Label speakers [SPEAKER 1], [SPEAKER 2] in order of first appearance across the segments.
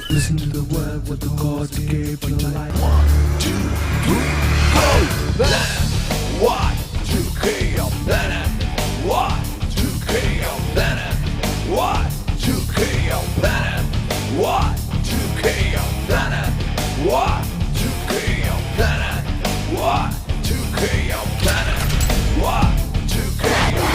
[SPEAKER 1] Listen to the word what the God gave you life. 1, 2, 3, go! Venom! 1, 2, KO Venom! 1, 2, KO Venom! 1, 2, KO Venom! 1, 2, KO Venom! 1, 2, KO Venom! 1, 2, KO Venom! 1, 2, KO.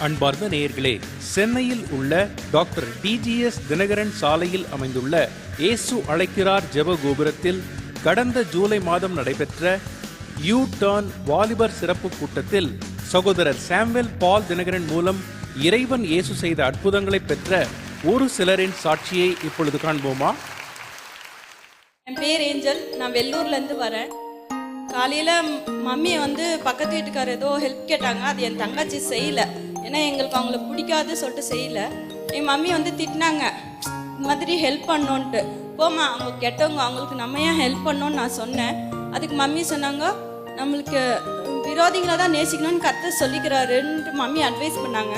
[SPEAKER 2] அன்பார்ந்த நேயர்களே, சென்னையில் உள்ள doctor DGS Dinakaran சாலையில் அமைந்துள்ள இயேசு அழைக்கிறார் ஜெப கோபுரத்தில் கடந்த ஜூலை மாதம் நடைபெற்ற யூ டர்ன் வாலிபர் சிறப்பு கூட்டத்தில் சகோதரர் சாமுவேல் பால் தினகரன் மூலம் இறைவன் இயேசு செய்த அற்புதங்களை பெற்ற ஒரு சிலரின் சாட்சியை இப்பொழுது காண்போமா?
[SPEAKER 3] என் பேர் ஏஞ்சல். நான் வெள்ளூர்லேருந்து வரேன். காலையில் மம்மியை பக்கத்து வீட்டுக்காரர் ஏதோ ஹெல்ப் கேட்டாங்க. அது என் தங்கச்சி செய்யலை. ஏன்னா எங்களுக்கு அவங்கள பிடிக்காது சொல்லிட்டு செய்யலை. என் மம்மி திட்டினாங்க, இந்த மாதிரி ஹெல்ப் பண்ணோன்ட்டு. போமா, அவங்க கெட்டவங்க, அவங்களுக்கு நம்ம ஏன் ஹெல்ப் பண்ணோன்னு நான் சொன்னேன். அதுக்கு மம்மி சொன்னாங்க, நம்மளுக்கு விரோதிகளை தான் நேசிக்கணும்னு கர்த்தர் சொல்லிக்கிறாருன்ட்டு மம்மி அட்வைஸ் பண்ணாங்க.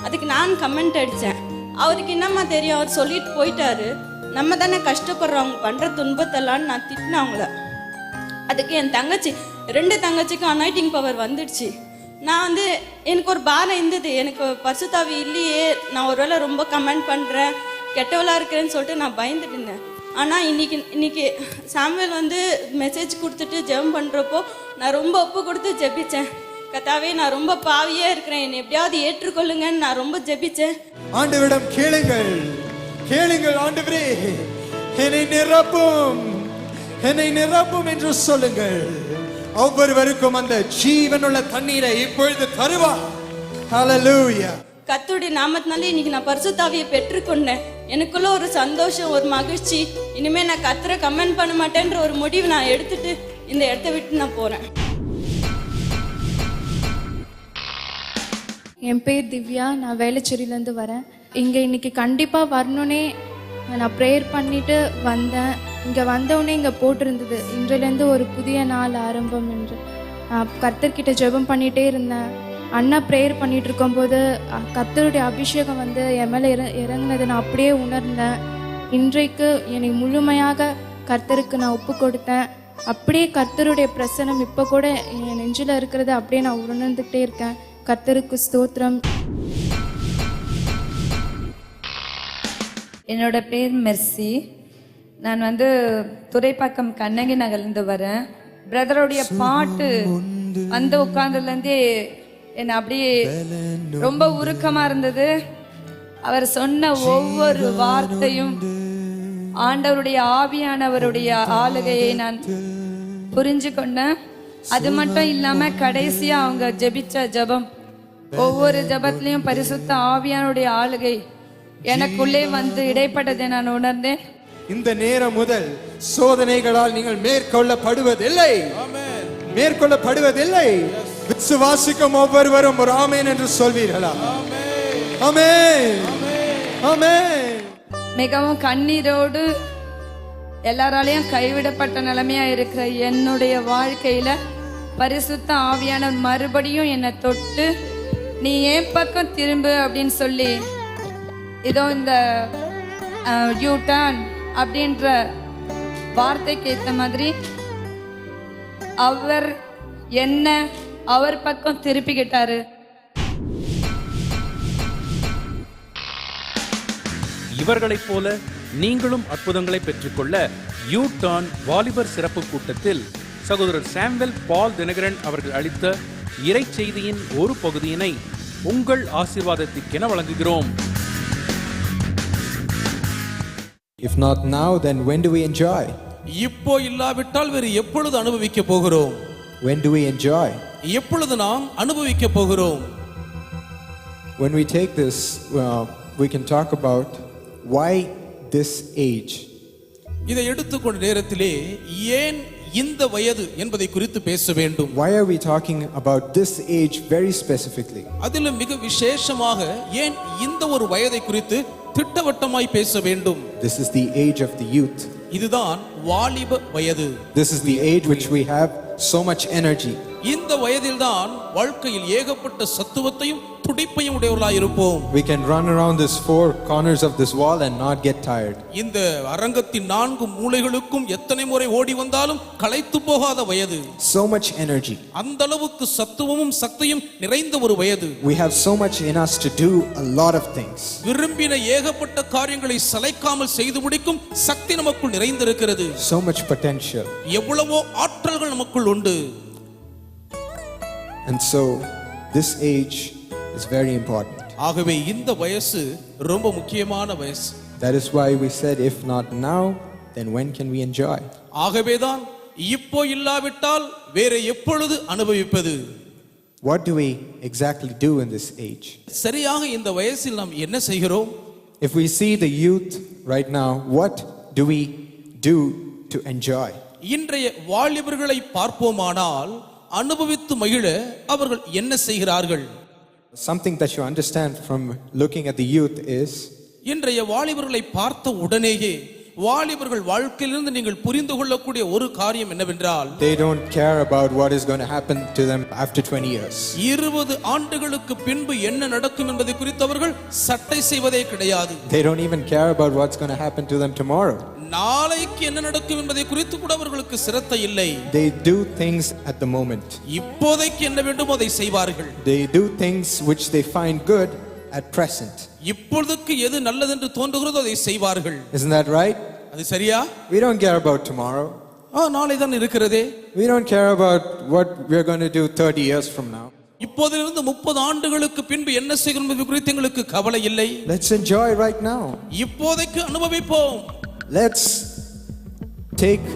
[SPEAKER 3] அதுக்கு நான் கமெண்ட் அடித்தேன், அவருக்கு என்னம்மா தெரியும், அவர் சொல்லிட்டு போயிட்டாரு, நம்ம தானே கஷ்டப்படுறவங்க பண்ணுற துன்பத்தெல்லான்னு நான் திட்டினேன் அவங்கள. அதுக்கு என் தங்கச்சி 2 தங்கச்சிக்கும் அனாயிட்டிங் பவர் வந்துடுச்சு. நான் எனக்கு ஒரு பாரம் இருந்தது, எனக்கு பரிசுத்தாவி இல்லையே, நான் ஒருவேளை ரொம்ப கமெண்ட் பண்ணுறேன், கெட்டவளாக இருக்கிறேன்னு சொல்லிட்டு நான் பயந்துட்டு இருந்தேன். ஆனால் இன்னைக்கு சாமுவேல் மெசேஜ் கொடுத்துட்டு ஜெபம் பண்ணுறப்போ நான் ரொம்ப ஒப்பு கொடுத்து ஜெபித்தேன். கர்த்தாவே, நான் ரொம்ப பாவியாக இருக்கிறேன், என்னை எப்படியாவது ஏற்றுக்கொள்ளுங்கன்னு நான் ரொம்ப ஜெபித்தேன்.
[SPEAKER 4] ஆண்டவரிடம் கேளுங்கள், கேளுங்கள், ஆண்டவரே என்னை நிரப்பும் என்று சொல்லுங்கள். ஒவ்வொருவருக்கும் அந்த ஜீவனுள்ள தண்ணீரை இப்பொழுது தருவார். ஹல்லேலூயா.
[SPEAKER 3] கர்த்தருடைய நாமத்தினாலே இன்னைக்கு நான் பரிசுத்தாவியை பெற்றுக்கொண்டேன். எனக்குள்ள ஒரு சந்தோஷம், ஒரு மகிழ்ச்சி. இனிமே நான் கர்த்தரை கமெண்ட் பண்ண மாட்டேன்ற ஒரு முடிவு நான் எடுத்துட்டு இந்த இடத்த விட்டு நான் போறேன்.
[SPEAKER 5] என் பேர் திவ்யா. நான் வேளச்சேரியிலேருந்து வரேன். இங்கே இன்னைக்கு கண்டிப்பாக வரணுன்னே நான் ப்ரேயர் பண்ணிட்டு வந்தேன். இங்கே வந்தவுடனே இங்கே போட்டிருந்தது, இன்றிலேருந்து ஒரு புதிய நாள் ஆரம்பம் என்று. நான் கர்த்தர்கிட்ட ஜெபம் பண்ணிகிட்டே இருந்தேன். அண்ணா ப்ரேயர் பண்ணிகிட்டு இருக்கும்போது கர்த்தருடைய அபிஷேகம் என் மேலே இறங்கினது நான் அப்படியே உணர்ந்தேன். இன்றைக்கு என்னை முழுமையாக கர்த்தருக்கு நான் ஒப்பு கொடுத்தேன். அப்படியே கர்த்தருடைய பிரசனம் இப்போ கூட என் நெஞ்சில் இருக்கிறது அப்படியே நான் உணர்ந்துக்கிட்டே இருக்கேன். கர்த்தருக்கு ஸ்தோத்திரம்.
[SPEAKER 6] என்னோட பேர் மெர்சி. நான் துரைப்பாக்கம் கண்ணகி நகர்லேருந்து வரேன். பிரதருடைய பாட்டு உட்கார்ந்ததுலேருந்தே என்னை அப்படியே ரொம்ப உருக்கமாக இருந்தது. அவர் சொன்ன ஒவ்வொரு வார்த்தையும் ஆண்டவருடைய ஆவியானவருடைய ஆளுகையை நான் புரிஞ்சு கொண்டேன். அது மட்டும் இல்லாமல் கடைசியாக அவங்க ஜெபிச்ச ஜெபம், ஒவ்வொரு ஜெபத்திலையும் பரிசுத்த ஆவியானுடைய ஆளுகை எனக்குள்ளே இடைப்பட்டதை நான் உணர்ந்தேன்.
[SPEAKER 4] இந்த நேரம் முதல் சோதனைகளால் நீங்கள் மேற்கொள்ளப்படுவதில்லை. விசுவாசிக்கும் ஒவ்வொருவரும் ஒரு ஆமென் என்று சொல்வீர்களா? ஆமென், ஆமென்.
[SPEAKER 6] மிகவும் கண்ணீரோடு எல்லாராலையும் கைவிடப்பட்ட நிலைமையா இருக்கிற என்னுடைய வாழ்க்கையில பரிசுத்த ஆவியானவர் மறுபடியும் என்னை தொட்டு, நீ என் பக்கம் திரும்பு அப்படின்னு சொல்லி, இதோ இந்த யூ டர்ன் அப்படின்ற வார்த்தைக்கு ஏற்ற மாதிரி அவர் என்ன அவர் பக்கம் திருப்பிக்கிட்டாரு.
[SPEAKER 2] இவர்களைப் போல நீங்களும் அற்புதங்களை பெற்றுக்கொள்ள யூ டர்ன் வாலிபர் சிறப்பு கூட்டத்தில் சகோதரர் சாமுவேல் பால் தினகரன் அவர்கள் அளித்த இறை செய்தியின் ஒரு பகுதியினை உங்கள் ஆசீர்வாதத்திற்கென வழங்குகிறோம்.
[SPEAKER 4] If not now, then when do we enjoy?
[SPEAKER 7] இப்போ இல்லாவிட்டால் வேறு எப்பொழுது அனுபவிக்க போகிறோம்?
[SPEAKER 4] When do we enjoy?
[SPEAKER 7] எப்பொழுது நாம் அனுபவிக்க போகிறோம்?
[SPEAKER 4] When we take this, we can talk about why this age.
[SPEAKER 7] இதை எடுத்துக்கொண்ட நேரத்திலே ஏன் இந்த வயது என்பதை குறித்து பேச வேண்டும்.
[SPEAKER 4] Why are we talking about this age very specifically?
[SPEAKER 7] அதிலும் மிக விசேஷமாக ஏன் இந்த ஒரு வயதை குறித்து திட்டவட்டமாய் பேச வேண்டும்.
[SPEAKER 4] This is the age of the youth.
[SPEAKER 7] இதுதான் வாலிப வயது.
[SPEAKER 4] This is the age which we have so much energy.
[SPEAKER 7] இந்த வயதில்தான் வாழ்க்கையில் ஏகப்பட்ட சத்துவத்தையும் துடிப்பையும் உடையவர்களாய் இருப்போம்.
[SPEAKER 4] We can run around this four corners of this wall and not get tired.
[SPEAKER 7] இந்த அரங்கத்தின் 4 மூலைகளுக்கும் எத்தனை முறை ஓடி வந்தாலும் களைத்து போகாத வயது.
[SPEAKER 4] So much energy.
[SPEAKER 7] அந்த அளவுக்கு சத்துவமும் சக்தியும் நிறைந்த ஒரு வயது.
[SPEAKER 4] We have so much in us to do a lot of things.
[SPEAKER 7] விரும்பின ஏகப்பட்ட காரியங்களை சளைக்காமல் செய்து முடிக்கும் சக்தி நமக்குள் நிறைந்திருக்கிறது.
[SPEAKER 4] So much potential.
[SPEAKER 7] எவ்வளவோ ஆற்றல்கள் நமக்குள் உண்டு.
[SPEAKER 4] And so this age is very important.
[SPEAKER 7] ஆகவே இந்த வயசு ரொம்ப முக்கியமான வயசு.
[SPEAKER 4] That is why we said, if not now, then when can we enjoy?
[SPEAKER 7] ஆகவேதான் இப்போ இல்லாவிட்டால் வேற எப்பொழுது அனுபவிப்பது?
[SPEAKER 4] What do we exactly do in this age?
[SPEAKER 7] சரியாக இந்த வயசில் நாம் என்ன செய்கிறோம்?
[SPEAKER 4] If we see the youth right now, what do we do to enjoy?
[SPEAKER 7] இன்றைய வாலிபர்களை பார்ப்போமானால் அனுபவித்து மகிழ அவர்கள் என்ன செய்கிறார்கள்?
[SPEAKER 4] Something that you understand from looking at the youth is,
[SPEAKER 7] இன்றைய வாலிபர்களை பார்த்த உடனேயே வாலிபர்கள் வாழ்க்கையிலிருந்து நீங்கள் புரிந்து கொள்ளக்கூடிய ஒரு காரியம் என்னவென்றால்,
[SPEAKER 4] they don't care about what is going to happen to them after 20 years.
[SPEAKER 7] 20 ஆண்டுகளுக்கு பின்பு என்ன நடக்கும் என்பதை குறித்து அவர்கள் சட்டை செய்வதே கிடையாது.
[SPEAKER 4] They don't even care about what's going to happen to them tomorrow.
[SPEAKER 7] நாளைக்கு என்ன நடக்கும் என்பதை குறித்து கூட அவர்களுக்கு சிரத்தை இல்லை.
[SPEAKER 4] They do things at the moment.
[SPEAKER 7] இப்போதைக்கு என்ன வேண்டுமோ அதை செய்வார்கள்.
[SPEAKER 4] They do things which they find good at present.
[SPEAKER 7] இப்பொழுதுக்கு எது நல்லது என்று தோன்றுகிறதோ அதை செய்வார்கள்.
[SPEAKER 4] Isn't that right?
[SPEAKER 7] அது சரியா?
[SPEAKER 4] We don't care about tomorrow.
[SPEAKER 7] நாளை தான் இருக்கிறதே.
[SPEAKER 4] We don't care about what we're going to do 30 years from now.
[SPEAKER 7] இப்போதிலிருந்து 30 ஆண்டுகளுக்கு பின்பு என்ன செய்கிறோம் என்பது குறித்து எங்களுக்கு கவலை இல்லை.
[SPEAKER 4] Let's enjoy right now.
[SPEAKER 7] இப்போதைக்கு அனுபவிப்போம்.
[SPEAKER 4] Let's take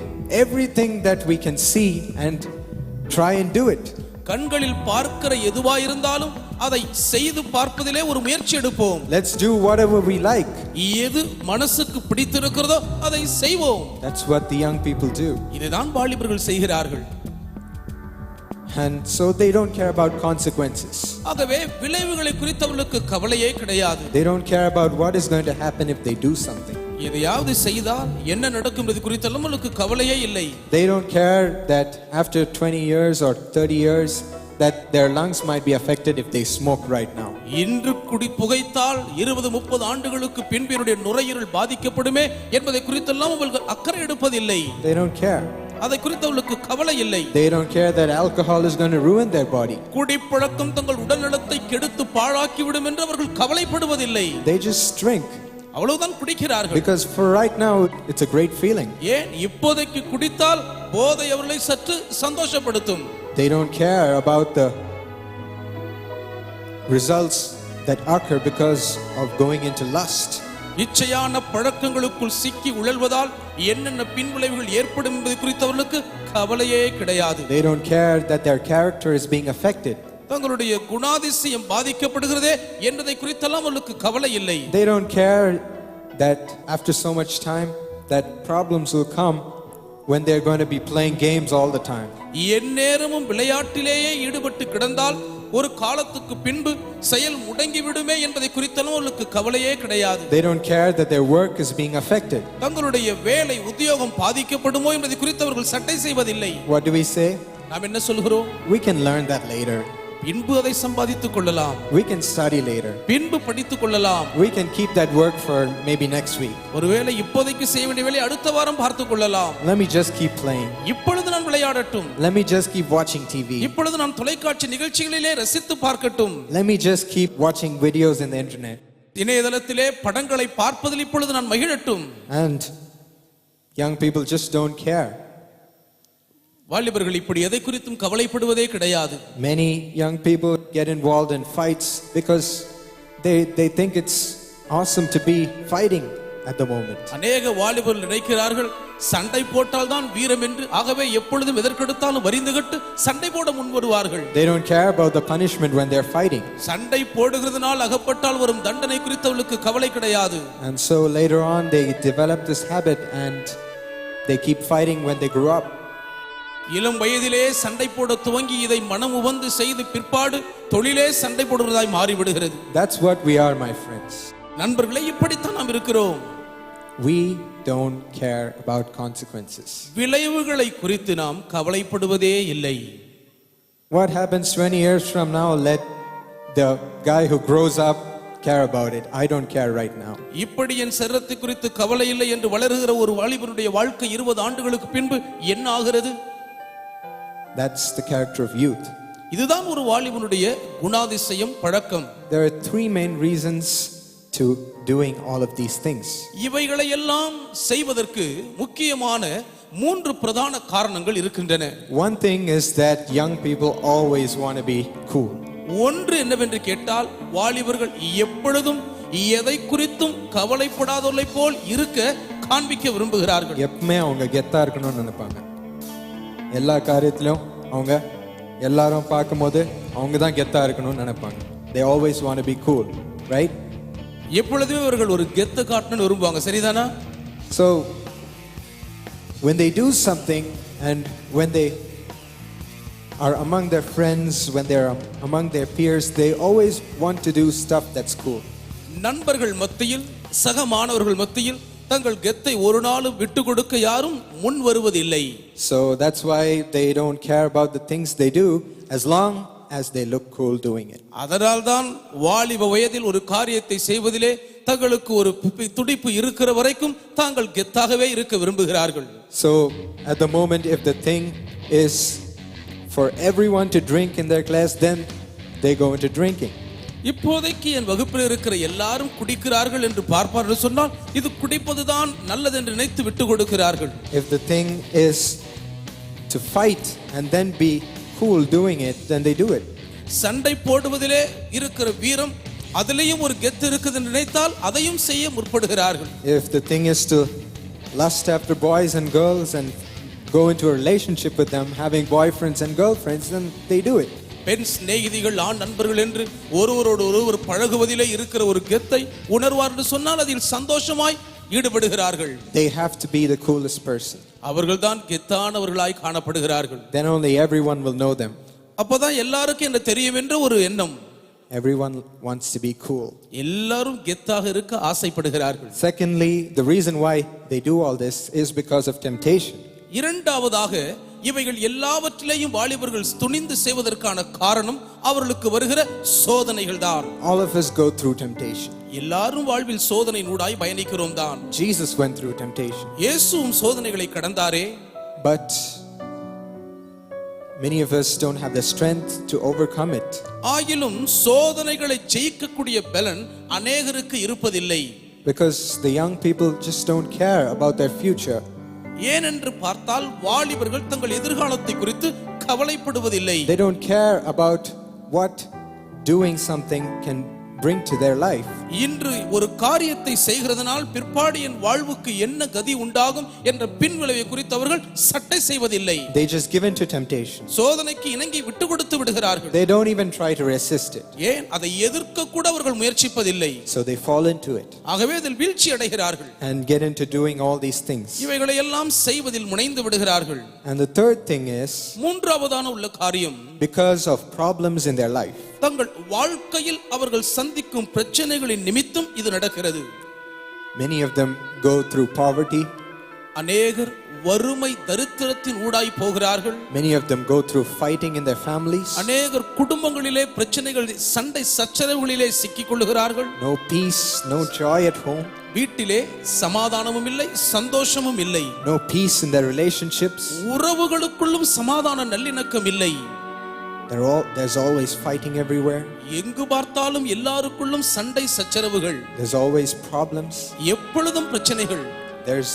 [SPEAKER 4] everything that we can see and try and do it.
[SPEAKER 7] கண்களில் பார்க்கிற எதுவாயிருந்தாலும் அதை செய்து பார்ப்பதிலே ஒரு முயற்சி எடுப்போம்.
[SPEAKER 4] Let's do whatever we like.
[SPEAKER 7] எது மனசுக்கு பிடித்திருக்கிறதோ அதை செய்வோம்.
[SPEAKER 4] That's what the young people do.
[SPEAKER 7] இதுதான் வாலிபர்கள் செய்கிறார்கள்.
[SPEAKER 4] And so they don't care about consequences.
[SPEAKER 7] ஆகவே விளைவுகளை குறித்து அவர்களுக்கு கவலையே கிடையாது.
[SPEAKER 4] They don't care about what is going to happen if they do something.
[SPEAKER 7] எதையாவது செய்தால் என்ன நடக்கும் என்பது குறித்து அவர்களுக்கு கவலையே இல்லை.
[SPEAKER 4] They don't care that after 20 years or 30 years that their lungs might be affected if they smoke right now.
[SPEAKER 7] இன்று புகைத்தால் 20-30 ஆண்டுகளுக்கு பின்பு என்னுடைய நுரையீரல் பாதிக்கப்படுமே என்பதை குறித்தெல்லாம் அவர்கள் அக்கறை எடுப்பதில்லை.
[SPEAKER 4] They don't care.
[SPEAKER 7] அதை குறித்து அவர்களுக்கு கவலை இல்லை.
[SPEAKER 4] They don't care that alcohol is going to ruin their body.
[SPEAKER 7] குடிப்பழக்கம் தங்கள் உடல்நலத்தை கெடுத்து பாழாக்கி விடும் என்று அவர்கள் கவலைப்படுவதில்லை.
[SPEAKER 4] They just drink.
[SPEAKER 7] அவ்வளவுதான் குடிக்கிறார்கள்.
[SPEAKER 4] Because for right now it's a great feeling.
[SPEAKER 7] ஏன் இப்போதைக்கு குடித்தால் போதை அவர்களை சற்று சந்தோஷப்படுத்தும்.
[SPEAKER 4] They don't care about the results that occur because of going into lust.
[SPEAKER 7] இச்சையான பழக்கங்களுக்குள் சிக்கி உழல்வதால் என்னென்ன பின்விளைவுகள் ஏற்படும் என்பது குறித்து அவர்களுக்கு கவலையே கிடையாது.
[SPEAKER 4] They don't care that their character is being affected.
[SPEAKER 7] தங்களுடைய குணாதிசயம் பாதிக்கப்படுகிறதே என்பதை குறித்தெல்லாம் அவர்களுக்கு கவலை இல்லை.
[SPEAKER 4] They don't care that after so much time that problems will come when they're going to be playing games all the time.
[SPEAKER 7] எந்நேரமும் விளையாட்டிலேயே ஈடுபட்டு கிடந்தால் ஒரு காலத்துக்கு பின்பு செயல் முடங்கி விடுமே என்பதை குறித்தெல்லாம் அவர்களுக்கு கவலையே கிடையாது.
[SPEAKER 4] They don't care that their work is being affected.
[SPEAKER 7] தங்களுடைய வேலை உத்தியோகம் பாதிக்கப்படுமோ என்பதை குறித்து அவர்கள் சட்டை செய்வதில்லை.
[SPEAKER 4] What do we say?
[SPEAKER 7] நாம் என்ன சொல்கிறோம்?
[SPEAKER 4] We can learn that later.
[SPEAKER 7] பின்பு அதை சம்பாதித்துக் கொள்ளலாம்.
[SPEAKER 4] We can study later.
[SPEAKER 7] பின்பு படித்துக் கொள்ளலாம்.
[SPEAKER 4] We can keep that work for maybe next week.
[SPEAKER 7] ஒருவேளை இப்போதைக்கு செய்ய வேண்டிய வேலை அடுத்த வாரம் பார்த்துக் கொள்ளலாம்.
[SPEAKER 4] Let me just keep playing.
[SPEAKER 7] இப்பொழுது நான் விளையாடட்டும்.
[SPEAKER 4] Let me just keep watching TV.
[SPEAKER 7] இப்பொழுது நான் தொலைக்காட்சி நிகழ்ச்சிகளிலே ரசித்து பார்க்கட்டும்.
[SPEAKER 4] Let me just keep watching videos in the internet.
[SPEAKER 7] இணையதளத்திலே படங்களை பார்ப்பதில் இப்பொழுது நான் மகிழட்டும்.
[SPEAKER 4] And young people just don't care.
[SPEAKER 7] வாலிபர்கள் இப்படி எதை குறித்தும் கவலைப்படுவதே கிடையாது.
[SPEAKER 4] Many young people get involved in fights because they think it's awesome to be fighting at the moment.
[SPEAKER 7] அநேக வாலிபர்கள் நினைக்கிறார்கள் சண்டை போட்டால் தான் வீரம் என்று. ஆகவே எப்பொழுதும் எதற்கெடுத்தாலும் வரிந்துகட்டு சண்டை போட முன் வருவார்கள்.
[SPEAKER 4] They don't care about the punishment when they're fighting.
[SPEAKER 7] சண்டை போடுகிறதுனால் அகப்பட்டால் வரும் தண்டனை குறித்து அவர்களுக்கு கவலை கிடையாது.
[SPEAKER 4] And so later on they develop this habit and they keep fighting when they grow up.
[SPEAKER 7] இளம் வயதிலே சண்டை போட துவங்கி இதை மனம் உவந்து செய்து பிற்பாடு தொழிலே சண்டை போடுவதாய் மாறிவிடுகிறது.
[SPEAKER 4] That's what we are, my friends.
[SPEAKER 7] நண்பர்களே, இப்படித்தான் நாம் இருக்கிறோம்.
[SPEAKER 4] We don't care about consequences.
[SPEAKER 7] விளைவுகளை குறித்து நாம் கவலைப்படுவதே இல்லை.
[SPEAKER 4] What happens 20 years from now, let the guy who grows up care about it. I don't care right now.
[SPEAKER 7] இப்படி என் சரீரத்தை குறித்து கவலை இல்லை என்று வளருகிற ஒரு வாலிபனுடைய வாழ்க்கை 20 ஆண்டுகளுக்கு பின்பு என்ன ஆகிறது?
[SPEAKER 4] That's the character of youth.
[SPEAKER 7] இதுதான் ஒரு வாலிபனுடைய குணாதிசயம், பழக்கம்.
[SPEAKER 4] There are three main reasons to doing all of these things.
[SPEAKER 7] இவைகளை எல்லாம் செய்வதற்கு முக்கியமான 3 பிரதான காரணங்கள் இருக்கின்றன.
[SPEAKER 4] One thing is that young people always want to be cool.
[SPEAKER 7] ஒன்று என்னவென்று கேட்டால், வாலிபர்கள் எப்பொழுதும் எதை குறித்தும் கவலைப்படாதவர்களை போல் இருக்க காண்பிக்க விரும்புகிறார்கள்.
[SPEAKER 4] எப்பவுமே அவங்க கெத்தா இருக்கணும்னு நினைப்பாங்க. எல்லா காரியத்திலும் அவங்க எல்லாரும் பார்க்கும்போது அவங்க தான் கெத்தா இருக்கணும்னு நினைப்பாங்க. They always want to be cool, right?
[SPEAKER 7] எப்பொழுதுமே அவர்கள் ஒரு கெத்து காட்டணும்னு விரும்புவாங்க, சரிதானா?
[SPEAKER 4] So when they do something and when they are among their friends, when they're among their peers, they always want to do stuff that's cool.
[SPEAKER 7] நண்பர்கள் மத்தியில், சக மாணவர்கள் மத்தியில் தங்கள் கெத்தை ஒரு நாளும் விட்டு கொடுக்க யாரும் முன் வருவதில்லை.
[SPEAKER 4] So that's why they don't care about the things they do as long as they look cool doing it.
[SPEAKER 7] அதனால்தான் வாலிப வயதில் ஒரு காரியத்தை செய்வதிலே தங்களுக்கு ஒரு துடிப்பு இருக்கிற வரைக்கும் தாங்கள் கெத்தாகவே இருக்க விரும்புகிறார்கள்.
[SPEAKER 4] So at the moment, if the thing is for everyone to drink in their class, then they go into drinking.
[SPEAKER 7] இப்போதைக்கு என் வகுப்பில் இருக்கிற எல்லாரும் குடிக்கிறார்கள் என்று பார்ப்பார்கள் சொன்னால் இது குடிப்பதுதான் நல்லது என்று நினைத்து விட்டு கொடுக்கிறார்கள்.
[SPEAKER 4] If the thing is to fight and then be cool doing it, then they do it.
[SPEAKER 7] சண்டை போடுவதிலே இருக்கிற வீரம், அதிலேயும் ஒரு கெத்து இருக்குது என்று நினைத்தால் அதையும் செய்ய முற்படுகிறார்கள்.
[SPEAKER 4] If the thing is to lust after boys and girls and go into a relationship with them, having boyfriends and girlfriends, then they do it.
[SPEAKER 7] பெண் சிநேகிதிகள், ஆண் நண்பர்கள் என்று ஒருவரோடு ஒருவர் பழகுவதிலே இருக்கிற ஒரு கெத்தை உணர்வார் என்று சொன்னால் அதில் சந்தோஷமாய் ஈடுபடுகிறார்கள்.
[SPEAKER 4] They have to be the coolest person.
[SPEAKER 7] அவர்கள்தான் கெத்தானவர்களாய் காணப்படுகிறார்கள்.
[SPEAKER 4] Then only everyone will know them.
[SPEAKER 7] அப்பதான் எல்லாருக்கும் என்ன தெரியும் என்ற ஒரு எண்ணம்.
[SPEAKER 4] Everyone wants to be cool.
[SPEAKER 7] எல்லாரும் கெத்தாக இருக்க ஆசைப்படுகிறார்கள்.
[SPEAKER 4] Secondly, the reason why they do all this is because of temptation.
[SPEAKER 7] இரண்டாவதாக, இவைகள் எல்லாவற்றிலேயும் வாலிபர்கள் துணிந்து செய்வதற்கான காரணம் அவர்களுக்கு வருகிற சோதனைகள் தான்.
[SPEAKER 4] All of us go through temptation.
[SPEAKER 7] எல்லாரும் வாழ்வில் சோதனை நூடாய் பயணிக்கிறோம் தான்.
[SPEAKER 4] Jesus went through temptation.
[SPEAKER 7] இயேசுவும் சோதனைகளை கடந்தாரே.
[SPEAKER 4] But many of us don't have the strength to overcome it.
[SPEAKER 7] ஆயிலும் சோதனைகளை ஜெயிக்கக்கூடிய பலன் அநேகருக்கு இருப்பதில்லை.
[SPEAKER 4] Because the young people just don't care about their future.
[SPEAKER 7] ஏனென்று பார்த்தால் வாலிபர்கள் தங்கள் எதிர்காலத்தை குறித்து கவலைப்படுவதில்லை.
[SPEAKER 4] They don't care about what doing something can bring to their life.
[SPEAKER 7] இன்று ஒரு காரியத்தை செய்கிறதனால் பிற்பாடு என் வாழ்வுக்கு என்ன கதி உண்டாகும் என்ற பின்விளைவை குறித்து அவர்கள் சட்டை செய்வதில்லை.
[SPEAKER 4] They just give in to temptation.
[SPEAKER 7] சோதனைக்கு இணங்கி விட்டு கொடுத்து விடுகிறார்கள்.
[SPEAKER 4] They don't even try to resist it.
[SPEAKER 7] ஏன் அதை எதிர்க்க கூட அவர்கள் முயற்சிப்பதில்லை.
[SPEAKER 4] So they fall into it
[SPEAKER 7] ஆகவே அதில் வீழ்ச்சி அடைகிறார்கள்.
[SPEAKER 4] and get into doing all these things.
[SPEAKER 7] இவைகளை எல்லாம் செய்வதில் முனைந்து விடுகிறார்கள்.
[SPEAKER 4] And the third thing is,
[SPEAKER 7] மூன்றாவதான உள்ள காரியம்,
[SPEAKER 4] because of problems in their life.
[SPEAKER 7] தங்கள் வாழ்க்கையில் அவர்கள் சந்திக்கும் பிரச்சனைகளின் நிமித்தம் இது நடக்கிறது.
[SPEAKER 4] Many of them go through poverty.
[SPEAKER 7] அநேகர் வறுமை தரித்திரத்தின் ஊடாய் போகிறார்கள்.
[SPEAKER 4] Many of them go through fighting in their families.
[SPEAKER 7] அநேகர் குடும்பங்களிலே பிரச்சனைகள், சண்டை சச்சரவுகளிலே சிக்கிக் கொள்ளுகிறார்கள்.
[SPEAKER 4] No peace, no joy at home.
[SPEAKER 7] வீட்டிலே சமாதானமும் இல்லை, சந்தோஷமும் இல்லை.
[SPEAKER 4] No peace in their relationships.
[SPEAKER 7] உறவுகளுக்குள்ளும் சமாதான நல்லிணக்கம் இல்லை.
[SPEAKER 4] There's always fighting everywhere.
[SPEAKER 7] எங்கு பார்த்தாலும் எல்லாருக்குள்ளும் சண்டை சச்சரவுகள்.
[SPEAKER 4] There's always problems.
[SPEAKER 7] எப்பொழுதும் பிரச்சனைகள்.
[SPEAKER 4] There's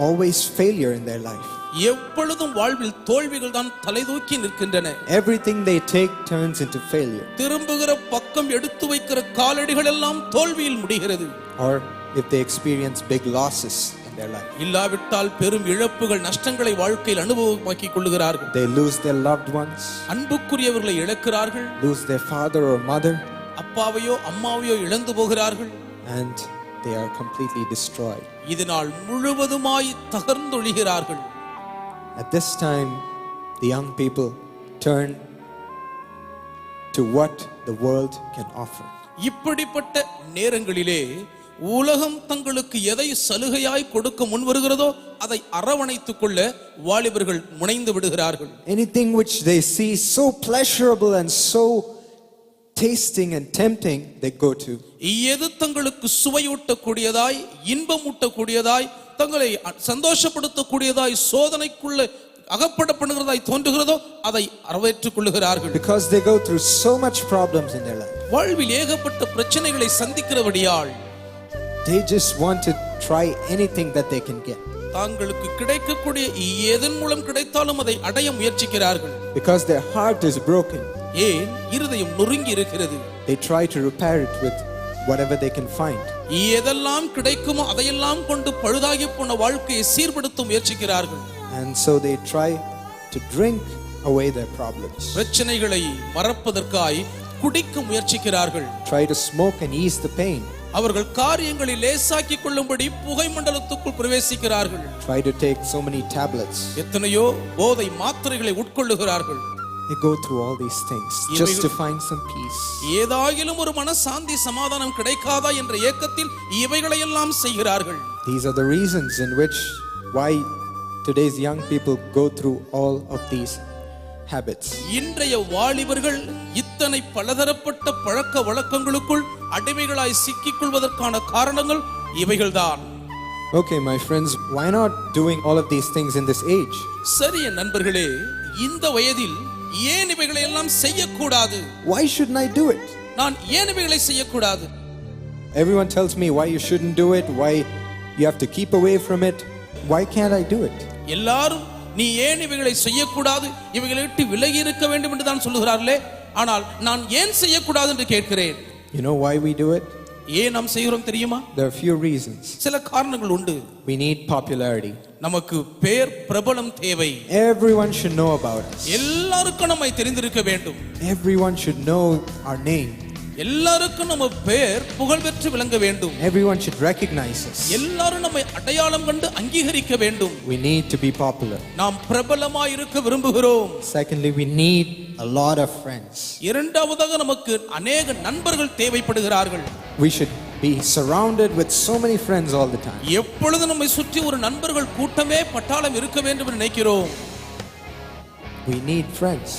[SPEAKER 4] always failure in their life.
[SPEAKER 7] எப்பொழுதும் வாழ்வில் தோல்விகள் தான் தலைதூக்கி நிற்கின்றன.
[SPEAKER 4] Everything they take turns into failure.
[SPEAKER 7] திரும்புகிற பக்கம் எடுத்து வைக்கிற காலடிகள் எல்லாம் தோல்வியில் முடிகிறது.
[SPEAKER 4] Or if they experience big losses in their life,
[SPEAKER 7] இல்லாவிட்டால் பெரும் இழப்புகள், நஷ்டங்களை வாழ்க்கையில் அனுபவமாக்கிக் கொள்ளுகிறார்கள்.
[SPEAKER 4] they lose their loved ones,
[SPEAKER 7] அன்புக்குரியவர்களை இழக்கிறார்கள்.
[SPEAKER 4] lose their father or mother,
[SPEAKER 7] அப்பாவையோ அம்மாவையோ இழந்து போகிறார்கள்.
[SPEAKER 4] and they are completely destroyed.
[SPEAKER 7] இதனால் முழுவதுமாய் தகர்ந்தொழிகிறார்கள்.
[SPEAKER 4] At this time, the young people turn to what the world can offer.
[SPEAKER 7] இப்படிப்பட்ட நேரங்களிலே உலகம் தங்களுக்கு எதை சலுகையாய் கொடுக்க முன் வருகிறதோ அதை அரவணைத்துக் கொள்ள வாலிபர்கள் முனைந்து விடுகிறார்கள்.
[SPEAKER 4] Anything which they see so pleasurable and so tasting and tempting, they go to.
[SPEAKER 7] எது தங்களுக்கு சுவையூட்டக்கூடியதாய் இன்பமூட்டக்கூடியதாய் தங்களை சந்தோஷப்படுத்தக்கூடியதாய் சோதனைக்குள்ள அகப்பட பண்ணுகிறதாய் தோன்றுகிறதோ அதை அரவேற்றுக் கொள்ளுகிறார்கள்.
[SPEAKER 4] Because they go through so much problems in their life.
[SPEAKER 7] வாழ்வில் ஏகப்பட்ட பிரச்சனைகளை சந்திக்கிறபடியால்
[SPEAKER 4] They just want to try anything that they can get.
[SPEAKER 7] தாங்களுக்கு கிடைக்கக்கூடிய எதன் மூலம் கிடைத்தாலும் அதை அடைய முயற்சிக்கிறார்கள்.
[SPEAKER 4] Because their heart is broken.
[SPEAKER 7] ஏன் இருதயம் நொறுங்கி இருக்கிறது.
[SPEAKER 4] They try to repair it with whatever they can find.
[SPEAKER 7] எதெல்லாம் கிடைக்குமோ அதையெல்லாம் கொண்டு பழுதாகி போன வாழ்க்கையை சீர்படுத்த முயற்சிக்கிறார்கள்.
[SPEAKER 4] And so they try to drink away their problems.
[SPEAKER 7] பிரச்சனைகளை மறப்பதற்காய் குடிக்க முயற்சிக்கிறார்கள்.
[SPEAKER 4] Try to smoke and ease the pain.
[SPEAKER 7] அவர்கள் காரியங்களை லேசாக்கிக் கொள்ளும்படி புகை மண்டலத்துக்குள் பிரவேசிக்கிறார்கள்.
[SPEAKER 4] Try to take so many tablets.
[SPEAKER 7] எத்தனையோ போதை மாத்திரைகளை உட்கொள்ளுகிறார்கள்.
[SPEAKER 4] They go through all these things just to find some peace.
[SPEAKER 7] ஏதாகிலும் ஒரு மனசாந்தி சமாதானம் கிடைக்காதா என்ற ஏக்கத்தில் இவைகளை எல்லாம் செய்கிறார்கள்.
[SPEAKER 4] These are the reasons in which why today's young people go through all of these habits.
[SPEAKER 7] இன்றைய வாலிபர்கள் இத்தனை பலதரப்பட்ட பழக்க வழக்கங்களுக்குள் அடிமைகளாய் சிக்கிக் கொள்வதற்கான காரணங்கள் இவைகள்தான்.
[SPEAKER 4] Okay, my friends, why not doing all of these things in this age?
[SPEAKER 7] சரிய நண்பர்களே, இந்த வயதில் ஏன் இவைகளை எல்லாம் செய்யக்கூடாது?
[SPEAKER 4] Why shouldn't I do it?
[SPEAKER 7] நான் ஏன் இவைகளை செய்யக்கூடாது?
[SPEAKER 4] Everyone tells me why you shouldn't do it, why you have to keep away from it. Why can't I do it?
[SPEAKER 7] எல்லாரும் நீ ஏன் இவைகளை செய்யக்கூடாது, இவைகளை விட்டு விலகி இருக்க வேண்டும் என்று தான் சொல்லுகிறார்களே, ஆனால் நான் ஏன் செய்யக்கூடாது என்று கேட்கிறேன்.
[SPEAKER 4] You know why we do it?
[SPEAKER 7] ஏன் நாம் செய்கிறோம் தெரியுமா?
[SPEAKER 4] There are a few reasons.
[SPEAKER 7] சில காரணங்கள் உண்டு.
[SPEAKER 4] We need popularity.
[SPEAKER 7] நமக்கு பேர் பிரபலம் தேவை.
[SPEAKER 4] Everyone should know about us.
[SPEAKER 7] எல்லாருக்கும் நம்மை தெரிந்திருக்க வேண்டும்.
[SPEAKER 4] Everyone should know our name.
[SPEAKER 7] எல்லாருக்கும் நம்ம பேர் புகழ் பெற்று விளங்க வேண்டும்.
[SPEAKER 4] Everyone should recognize us.
[SPEAKER 7] எல்லாரும் நம்மை அடையாளம் கண்டு அங்கீகரிக்க வேண்டும்.
[SPEAKER 4] We need to be popular.
[SPEAKER 7] நாம் பிரபலமாய் இருக்க விரும்புகிறோம்.
[SPEAKER 4] Secondly, we need a lot of friends.
[SPEAKER 7] இரண்டாவதாக நமக்கு अनेक நண்பர்கள் தேவைப்படுகிறார்கள்.
[SPEAKER 4] We should be surrounded with so many friends all the time.
[SPEAKER 7] எப்பொழுது நம்மை சுற்றி ஒரு நண்பர்கள் கூட்டமே பட்டாளம் இருக்க வேண்டும் என்று நினைக்கிறோம்.
[SPEAKER 4] We need friends.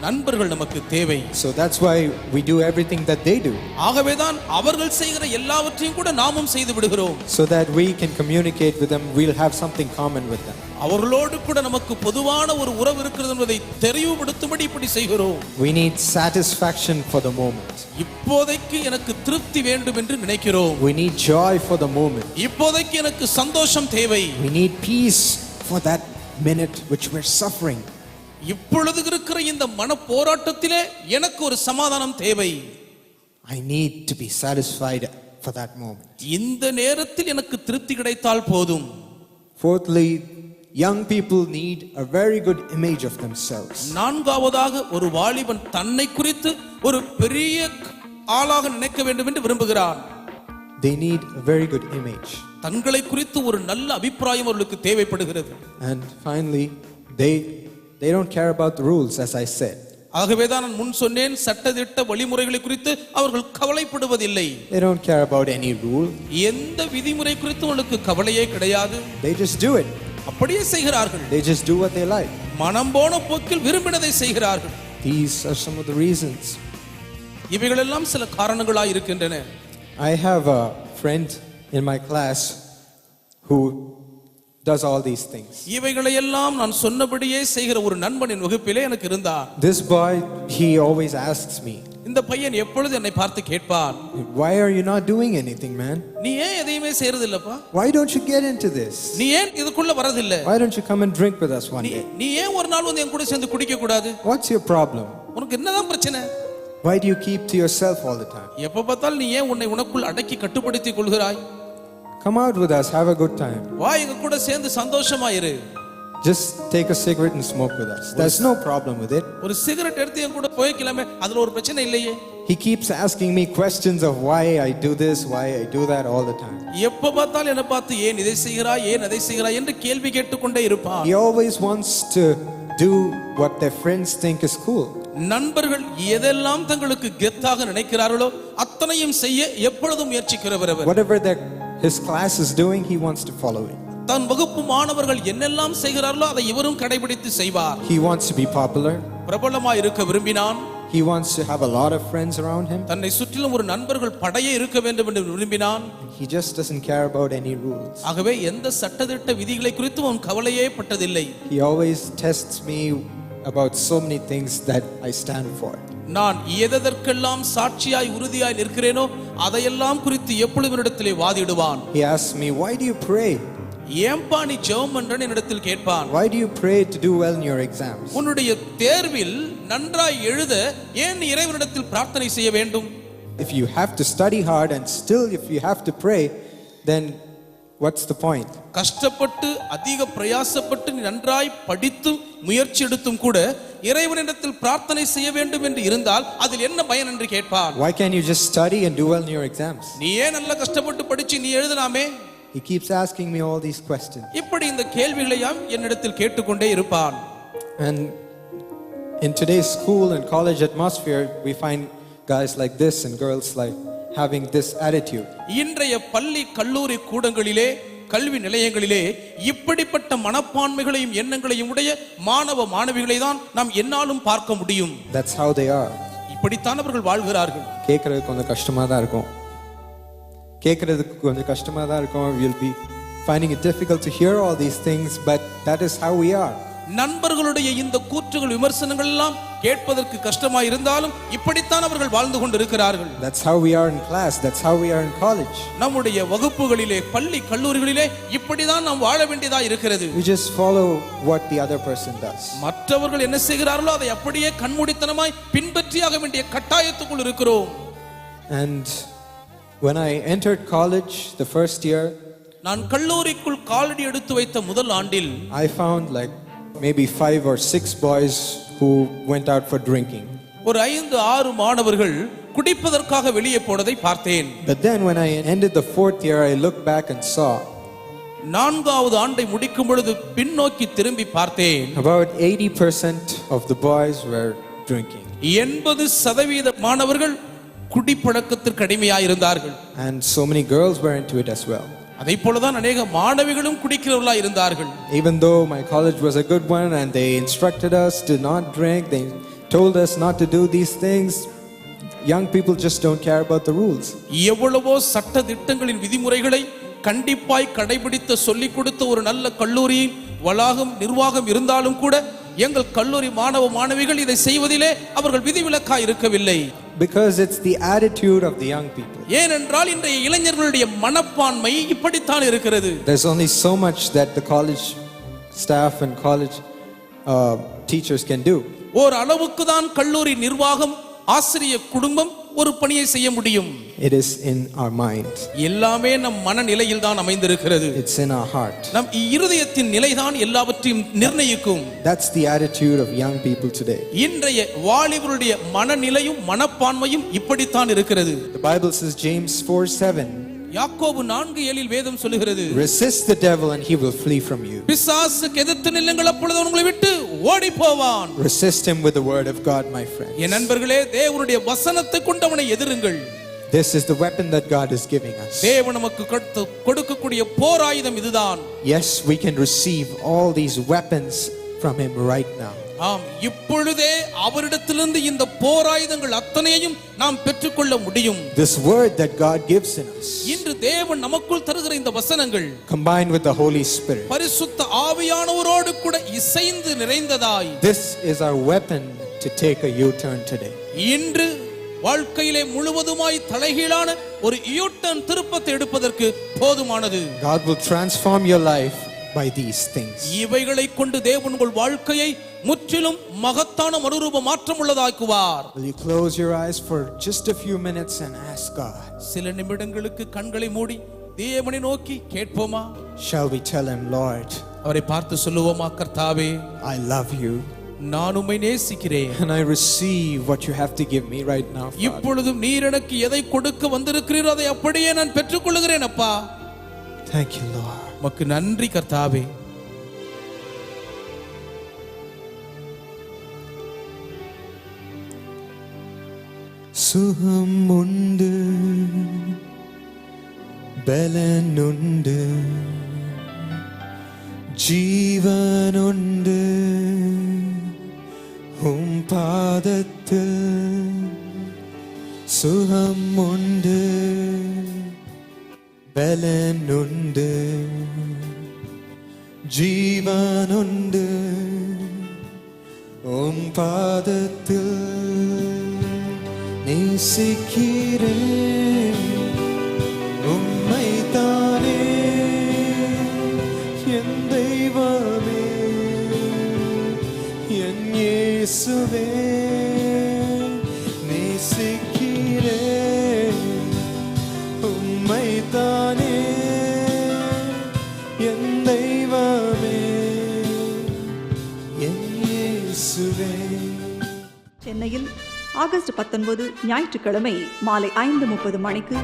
[SPEAKER 7] நண்பர்கள் நமக்கு தேவை.
[SPEAKER 4] So that's why we do everything that they do.
[SPEAKER 7] ஆகவேதான் அவர்கள் செய்கிற எல்லாவற்றையும் கூட நாமும் செய்து விடுகிறோம்.
[SPEAKER 4] So that we can communicate with them, we'll have something common with them.
[SPEAKER 7] அவர்களோடு கூட நமக்கு பொதுவான ஒரு உறவு இருக்கிறது என்பதை தெளிவுபடுத்தும்படி இப்படி செய்கிறோம்.
[SPEAKER 4] We need satisfaction for the moment.
[SPEAKER 7] இப்போதைக்கு எனக்கு திருப்தி வேண்டும் என்று நினைக்கிறோம்.
[SPEAKER 4] We need joy for the moment.
[SPEAKER 7] இப்போதைக்கு எனக்கு சந்தோஷம் தேவை.
[SPEAKER 4] We need peace for that minute which we're suffering.
[SPEAKER 7] இப்பொழுது இருக்கிற இந்த மன போராட்டத்திலே எனக்கு ஒரு சமாதானம் தேவை.
[SPEAKER 4] I need to be satisfied for that moment.
[SPEAKER 7] இந்த நேரத்தில் எனக்கு திருப்தி கிடைத்தால் போதும்.
[SPEAKER 4] Fourthly, young people need a very good image of themselves.
[SPEAKER 7] நான்காவதாக ஒரு வாலிபன் தன்னை குறித்து ஒரு பெரிய ஆளாக நினைக்க வேண்டும் என்று விரும்புகிறான்.
[SPEAKER 4] They need a very good image.
[SPEAKER 7] தங்களை குறித்து ஒரு நல்ல அபிப்பிராயம் அவர்களுக்கு தேவைப்படுகிறது.
[SPEAKER 4] And finally, they don't care about the rules, as I said.
[SPEAKER 7] ஆகவேதான் நான் முன் சொன்னேன், சட்டதிட்ட வழிமுறைகளை குறித்து அவர்கள் கவலைப்படுவதில்லை.
[SPEAKER 4] They don't care about any rule.
[SPEAKER 7] எந்த விதிமுறை குறித்து அவர்களுக்கு கவலையே கிடையாது.
[SPEAKER 4] They just do it.
[SPEAKER 7] அப்படியே செய்கிறார்கள்.
[SPEAKER 4] They just do what they like.
[SPEAKER 7] மனம் போன போக்கில் விரும்பினதை செய்கிறார்கள்.
[SPEAKER 4] These are some of the reasons.
[SPEAKER 7] இவைகளெல்லாம் சில காரணங்களாய் இருக்கின்றன.
[SPEAKER 4] I have a friend in my class who does all these things.
[SPEAKER 7] இவைகளை எல்லாம் நான் சொன்னபடியே செய்கிற ஒரு நண்பன் என் வகுப்பிலே எனக்கு இருந்தார்.
[SPEAKER 4] This boy, he always asks me,
[SPEAKER 7] இந்த பையன் எப்பொழுது என்னை பார்த்து கேட்பார்,
[SPEAKER 4] why are you not doing anything, man?
[SPEAKER 7] நீ ஏன் எதையுமே செய்யறது இல்லப்பா?
[SPEAKER 4] Why don't you get into this?
[SPEAKER 7] நீ ஏன் இதுக்குள்ள வரதில்ல?
[SPEAKER 4] Why don't you come and drink with us one day?
[SPEAKER 7] நீ ஏன் ஒரு நாள் வந்து என் கூட சேர்ந்து குடிக்க கூடாது?
[SPEAKER 4] What's your problem?
[SPEAKER 7] உனக்கு என்னதான் பிரச்சனை?
[SPEAKER 4] Why do you keep to yourself all the time?
[SPEAKER 7] எப்ப பார்த்தாலும் நீ ஏன் உன்னை உனக்குள் அடக்கி கட்டுப்படுத்திக் கொள்கிறாய்?
[SPEAKER 4] Come out with us, have a good time.
[SPEAKER 7] வா எங்க கூட சேர்ந்து சந்தோஷமா இரு.
[SPEAKER 4] Just take a cigarette and smoke with us. There's no problem with it.
[SPEAKER 7] ஒரு சிகரெட் எடுத்து என் கூட போய்க்கலாமே, அதுல ஒரு பிரச்சனை இல்லையே.
[SPEAKER 4] He keeps asking me questions of why I do this, why I do that all the time.
[SPEAKER 7] எப்ப பார்த்தாலும் என்ன பார்த்து ஏன் இதை செய்கிறாய், ஏன் அதை செய்கிறாய் என்று கேள்வி கேட்டுக்கொண்டே இருப்பான்.
[SPEAKER 4] He always wants to do what their friends think is cool.
[SPEAKER 7] நண்பர்கள் எதெல்லாம் தங்களுக்கு கெத்தாக நினைக்கிறார்களோ அத்தனையும் செய்ய எப்பொழுதும் முயற்சிக்கிறவர் அவர்.
[SPEAKER 4] Whatever that his class is doing, he wants to follow it.
[SPEAKER 7] தன் வகுப்பு மாணவர்கள் என்னெல்லாம் செய்கிறார்களோ அதை இவரும் கடைபிடித்து செய்வார்.
[SPEAKER 4] He wants to be popular.
[SPEAKER 7] பிரபலமாய் இருக்க விரும்பினான்.
[SPEAKER 4] He wants to have a lot of friends around him.
[SPEAKER 7] தன்னை சுற்றிலும் ஒரு நண்பர்கள் படையே இருக்க வேண்டும் என்று விரும்பினான்.
[SPEAKER 4] He just doesn't care about any rules.
[SPEAKER 7] ஆகவே எந்த சட்டதிட்ட விதிகளை குறித்தும் அவன் கவலையே பட்டதில்லை.
[SPEAKER 4] He always tests me about so many things that I stand for.
[SPEAKER 7] நான் எதற்கெல்லாம் சாட்சியாய் உறுதியாய் நிற்கிறேனோ அதையெல்லாம் குறித்து எப்பொழுதும் என்னிடத்திலே வாதிடுவான்.
[SPEAKER 4] He asks me, why do you pray?
[SPEAKER 7] ஏம்பா நீ ஜெபம் பண்றேன்னு என்னிடத்தில் கேட்பான்.
[SPEAKER 4] Why do you pray to do well in your exams?
[SPEAKER 7] உன்னுடைய தேர்வில் நன்றாய் எழுத ஏன் இறைவனிடத்தில் பிரார்த்தனை செய்ய வேண்டும்?
[SPEAKER 4] If you have to study hard and still if you have to pray, then what's the point?
[SPEAKER 7] கஷ்டப்பட்டு அதிக பிரயாசப்பட்டு நீ நன்றாய் படித்து முயற்சி எடுத்தும் கூட இறைவனிடத்தில் பிரார்த்தனை செய்ய வேண்டும் என்று இருந்தால் அதில் என்ன பயன் என்று கேட்பான்.
[SPEAKER 4] Why can't you just study and do well in your exams?
[SPEAKER 7] நீ ஏன் நல்லா கஷ்டப்பட்டு படிச்சு நீ எழுதலாமே?
[SPEAKER 4] He keeps asking me all these questions.
[SPEAKER 7] இப்படி இந்த கேள்விகளையும் என்னிடத்தில் கேட்டுக்கொண்டே இருப்பான்.
[SPEAKER 4] And in today's school and college atmosphere, we find guys like this and girls like having this attitude.
[SPEAKER 7] இன்றைய பள்ளி கல்லூரி கூடங்களிலே கல்வி நிலையங்களிலே இப்படிப்பட்ட மனப்பான்மைகளையும் எண்ணங்களையும் உடைய மாணவ மாணவிகளை தான் நாம் என்னாலும் பார்க்க முடியும்.
[SPEAKER 4] That's how they are.
[SPEAKER 7] இப்படித்தான் அவர்கள் வாழ்கிறார்கள்.
[SPEAKER 4] கேட்கறதுக்கு கொஞ்சம் கஷ்டமா தான் இருக்கும். You'll be finding it difficult to hear all these things, but that is how we are.
[SPEAKER 7] நண்பர்களுடைய இந்த கூற்றுகள் விமர்சனங்கள் எல்லாம் கேட்பதற்கு கஷ்டமாய் இருந்தாலும் இப்படித்தான் அவர்கள் வாழ்ந்து கொண்டிருக்கிறார்கள்.
[SPEAKER 4] That's how we are in class. That's how we are in college.
[SPEAKER 7] நம்முடைய வகுப்புகளிலே பள்ளி கல்லூரிகளிலே இப்படிதான் நாம் வாழ வேண்டியதா இருக்கிறது.
[SPEAKER 4] We just follow what the other person does.
[SPEAKER 7] மற்றவர்கள் என்ன செய்கிறார்களோ அதை அப்படியே கண்மூடித்தனமாய் பின்பற்றியாக வேண்டிய கட்டாயத்துக்குள் இருக்கிறோம்.
[SPEAKER 4] And when I entered college the first year,
[SPEAKER 7] நான் கல்லூரிக்குள் காலடி எடுத்து வைத்த முதல் ஆண்டில்
[SPEAKER 4] I found like maybe 5 or 6 boys who went out for drinking.
[SPEAKER 7] ஒரு 5-6 மாணவர்கள் குடிப்பதற்காக வெளியே போனதை பார்த்தேன்.
[SPEAKER 4] But then when I ended the 4th year, I looked back and saw
[SPEAKER 7] 4வது ஆண்டை முடிக்கும் பொழுது பின்னோக்கி திரும்பி பார்த்தேன்.
[SPEAKER 4] about 80% of the boys were drinking.
[SPEAKER 7] 80% மாணவர்கள் குடிப்பழக்கத்திற்கு அடிமையாய் இருந்தார்கள்.
[SPEAKER 4] And so many girls were into it as well.
[SPEAKER 7] அதை போலதான் அநேக மாணவிகளும் குடிக்கிறவர்களா இருந்தார்கள்.
[SPEAKER 4] Even though my college was a good one and they instructed us to not drink, they told us not to do these things, young people just don't care about the rules.
[SPEAKER 7] எவ்வளவோ சட்ட திட்டங்களின் விதிமுறைகளை கண்டிப்பாய் கடைபிடித்து சொல்லிக் கொடுத்த ஒரு நல்ல கல்லூரியின் வளாகம் நிர்வாகம் இருந்தாலும் கூட எங்கள் கல்லூரி மாணவ மாணவிகள் இதை செய்வதிலே அவர்கள் விதிவிலக்காய் இருக்கவில்லை.
[SPEAKER 4] Because it's the attitude of the young people.
[SPEAKER 7] ஏனென்றால் இன்றைய இளைஞர்களுடைய மனப்பான்மை இப்படித்தான் இருக்கிறது.
[SPEAKER 4] There's only so much that the college staff and college teachers can do.
[SPEAKER 7] ஒரு அளவுக்கு தான் கல்லூரி நிர்வாகம் ஆசிரிய குடும்பம் ஒரு பணியை செய்ய முடியும்.
[SPEAKER 4] It is in our mind.
[SPEAKER 7] எல்லாமே நம் மனநிலையில் தான் அமைந்திருக்கிறது.
[SPEAKER 4] It's in our heart.
[SPEAKER 7] நம் இருதயத்தின் நிலைதான் எல்லாவற்றையும் நிர்ணயிக்கும்.
[SPEAKER 4] That's the attitude of young people today.
[SPEAKER 7] இன்றைய வாலிபருடைய மனநிலையும் மனப்பான்மையும் இப்படித்தான் இருக்கிறது.
[SPEAKER 4] The Bible says, James 4:7,
[SPEAKER 7] யாக்கோபு 4:7 வேதம் சொல்லுகிறது,
[SPEAKER 4] resist the devil and he will flee from you.
[SPEAKER 7] பிசாசுக்கு எதிர்த்து நில்லுங்கள், அப்பொழுது உங்களை விட்டு ஓடி போவான்.
[SPEAKER 4] Resist him with the word of God, my friends.
[SPEAKER 7] என் நண்பர்களே, தேவனுடைய வசனத்தை கொண்டு அவனை எதிருங்கள்.
[SPEAKER 4] This is the weapon that God is giving us.
[SPEAKER 7] தேவன் நமக்கு கொடுக்கக்கூடிய போர் ஆயுதம் இதுதான்.
[SPEAKER 4] Yes, we can receive all these weapons from him right now.
[SPEAKER 7] ஆம், இப்பொழுதே அவரிடத்திலிருந்து இந்த போராயுதங்கள் அத்தனையையும் நாம் பெற்றுக்கொள்ள முடியும்.
[SPEAKER 4] This word that God gives in us,
[SPEAKER 7] இன்று தேவன் நமக்குள் தருகிற இந்த வசனங்கள்
[SPEAKER 4] combined with the Holy Spirit,
[SPEAKER 7] பரிசுத்த ஆவியானவரோடு கூட இசைந்து நிறைந்ததாய்,
[SPEAKER 4] this is our weapon to take a U-turn today.
[SPEAKER 7] இன்று வாழ்க்கையிலே முழுவதுமாய் தலைகீழான ஒரு யூட்டர்ன் திருப்பத்தை எடுப்பதற்கு போதுமானது.
[SPEAKER 4] God will transform your life by these things.
[SPEAKER 7] இவைகளை கொண்டு தேவன் உங்கள் வாழ்க்கையை முற்றிலும் மகத்தான மறுரூப மாற்றம் உள்ளதாக்குவார்.
[SPEAKER 4] Will you close your eyes for just a few minutes and ask God?
[SPEAKER 7] சில நிமிடங்களுக்கு கண்களை மூடி தேவனை நோக்கி கேட்போமா?
[SPEAKER 4] Shall we tell him, Lord,
[SPEAKER 7] அவரை பார்த்து சொல்லுவோமா, கர்த்தாவே,
[SPEAKER 4] I love you
[SPEAKER 7] நான் உம்மை நேசிக்கிறேன்.
[SPEAKER 4] and I receive what you have to give me right now, Father.
[SPEAKER 7] இப்பொழுதும் நீர் எனக்கு எதை கொடுக்க வந்திருக்கிறீரோ அதை அப்படியே நான் பெற்றுக்கொள்கிறேன் அப்பா.
[SPEAKER 4] Thank you, Lord.
[SPEAKER 7] உமக்கு நன்றி கர்த்தாவே.
[SPEAKER 4] சுகம் உண்டு, பலனுண்டு, ஜீவனுண்டு உம் பாதத்தில். சுகம் உண்டு, பலனுண்டு, ஜீவனுண்டு உம் பாதத்தில். நேசிக்கிறேன் உம்மைத்தானே என் தெய்வமே, என் இயேசுவே. நேசிக்கிறேன் உம்மைத்தானே என் தெய்வமே, என் இயேசுவே.
[SPEAKER 8] சென்னையில் ஆகஸ்ட் 19 ஞாயிற்றுக்கிழமை மாலை 5:30 மணிக்கு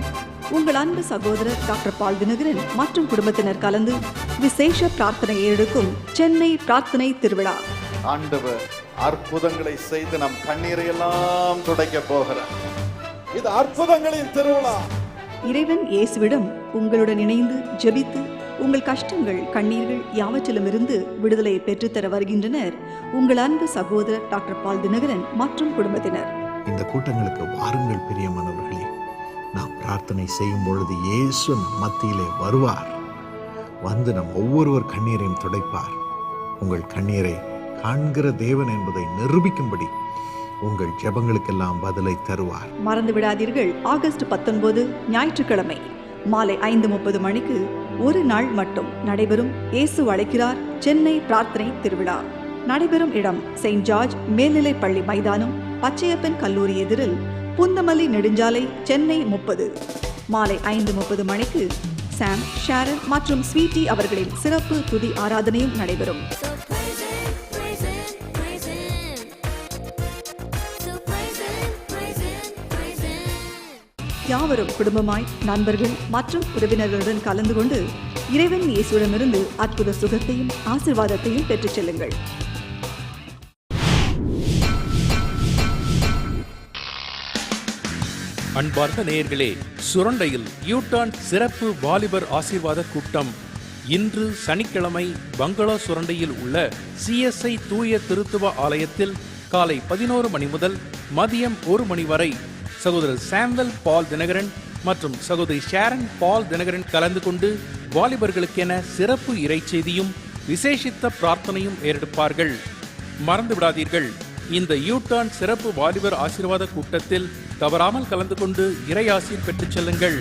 [SPEAKER 8] உங்கள் அன்பு சகோதரர் டாக்டர் பால் தினகரன் மற்றும் குடும்பத்தினர் கலந்து விசேஷ பிரார்த்தனை எடுக்கும் சென்னை பிரார்த்தனை திருவிழா.
[SPEAKER 9] ஆண்டவர் அற்புதங்களை செய்து நம் கண்ணீரை எல்லாம் துடைக்க போகிறார். இது அற்புதங்களின் திருவிழா.
[SPEAKER 8] இறைவன் இயேசுவிடம் உங்களுடன் இணைந்து ஜெபித்து உங்கள் கஷ்டங்கள் கண்ணீர்கள் யாவற்றிலும் இருந்து விடுதலை பெற்றுத்தர வருகின்றனர் உங்கள் அன்பு சகோதரர் டாக்டர் பால் தினகரன் மற்றும் குடும்பத்தினர்.
[SPEAKER 10] இந்த கூட்டங்களுக்கு வாருங்கள் பிரியமானவர்களே. நாம் பிரார்த்தனை செய்யும் பொழுது இயேசு நம் மத்தியிலே வருவார். வந்து நம் ஒவ்வொருவர் கண்ணீரையும் துடைப்பார். உங்கள் கண்ணீரை காண்கிற தேவன் என்பதை நிரூபிக்கும்படி உங்கள் ஜெபங்களுக்கெல்லாம் பதிலை தருவார்.
[SPEAKER 8] மறந்து விடாதீர்கள், ஆகஸ்ட் 19 ஞாயிற்றுக்கிழமை மாலை 5:30 மணிக்கு ஒரு நாள் மட்டும் நடைபெறும் இயேசு அழைக்கிறார் சென்னை பிரார்த்தனை திருவிழா. நடைபெறும் இடம் செயின்ட் ஜார்ஜ் மேல்நிலைப் பள்ளி மைதானம், பச்சையப்பன் கல்லூரி எதிரில், புந்தமல்லி நெடுஞ்சாலை, சென்னை 30. மாலை 5:30 மணிக்கு சாம், ஷாரன் மற்றும் ஸ்வீட்டி அவர்களின் சிறப்பு துதி ஆராதனையும் நடைபெறும். யாவரும் குடும்பமாய் நண்பர்கள் மற்றும் உறவினர்களுடன் கலந்து கொண்டு இறைவன் இயேசுவிடமிருந்து அற்புத சுகத்தையும் ஆசீர்வாதத்தையும் பெற்றுச் செல்லுங்கள்.
[SPEAKER 2] அன்பார்ந்த நேயர்களே, சுரண்டையில் யூடான் சிறப்பு வாலிபர் ஆசீர்வாத கூட்டம் இன்று சனிக்கிழமை பங்களா சுரண்டையில் உள்ள CSI தூய திருத்துவ ஆலயத்தில் காலை 11 மணி முதல் மதியம் 1 மணி வரை சகோதரர் சாம்வெல் பால் தினகரன் மற்றும் சகோதரி ஷாரன் பால் தினகரன் கலந்து கொண்டு வாலிபர்களுக்கென சிறப்பு இறைச்செய்தியும் விசேஷித்த பிரார்த்தனையும் ஏறெடுப்பார்கள். மறந்து விடாதீர்கள், இந்த யூடான் சிறப்பு வாலிபர் ஆசீர்வாத கூட்டத்தில் தவறாமல் கலந்து கொண்டு இறை ஆசீர் பெற்றுச் செல்லுங்கள்.